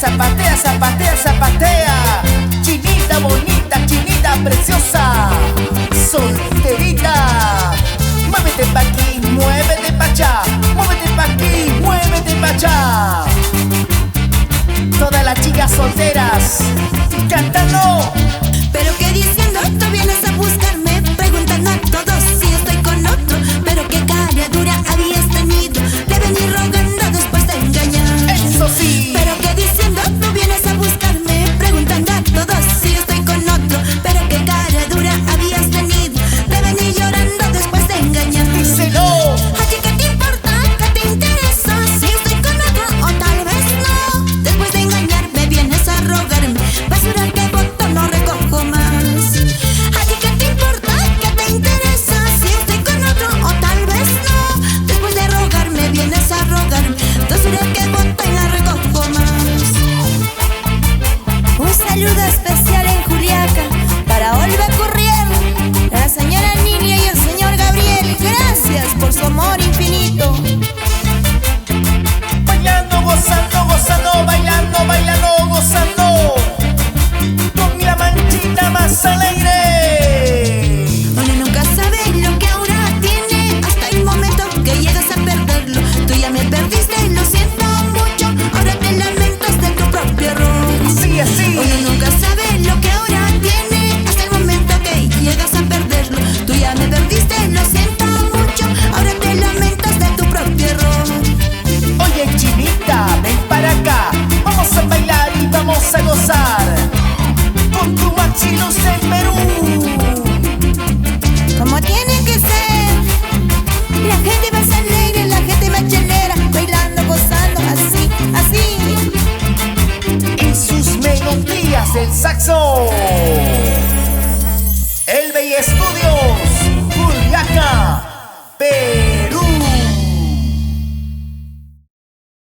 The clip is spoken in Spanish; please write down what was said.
zapatea, zapatea, zapatea. Chinita bonita, chinita preciosa, solterita. Muévete pa' aquí, muévete pa' allá, muévete pa' aquí, muévete pa' allá. Todas las chicas solteras cantando. Pero que diciendo tú vienes a buscarme, preguntando a todos si estoy con otro. Pero qué cara dura habías tenido de venir rogando después de engañar. Eso sí. Pero que diciendo tú vienes a buscarme, preguntando a todos si estoy con otro. Pero qué cara dura habías tenido de venir llorando después de engañar. Díselo. ¿A ti qué te importa? ¿Qué te interesa? Si estoy con otro o tal vez no. Después de engañarme vienes a rogarme, basura que boto no recojo más. ¿A ti qué te importa? ¿Qué te interesa? Si estoy con otro o tal vez no. Después de rogarme vienes a rogarme, basura que boto y no recojo más. Un saludo especial en Juliaca para Olga Curriel, la señora Nilia y el señor Gabriel. Gracias por su amor infinito. Bailando, gozando, gozando, bailando, bailando, gozando. Con la manchita más alegre. Uno nunca sabe lo que ahora tiene hasta el momento que llegas a perderlo. Tú ya me perdiste, lo siento mucho. Ahora te lamentas de tu propio error. Sí, así. Uno nunca sabe lo que ahora tiene hasta el momento que llegas a perderlo. Tú ya me perdiste, lo siento mucho. Ahora te lamentas de tu propio error. Oye, chinita, ven para acá. Vamos a bailar y vamos a gozar con tu Maxilus en Perú. Como tiene que ser. La gente más alegre, la gente más chelera, bailando, gozando, así, así. En sus melodías del saxo. El Bella Estudios, Juliaca, Perú.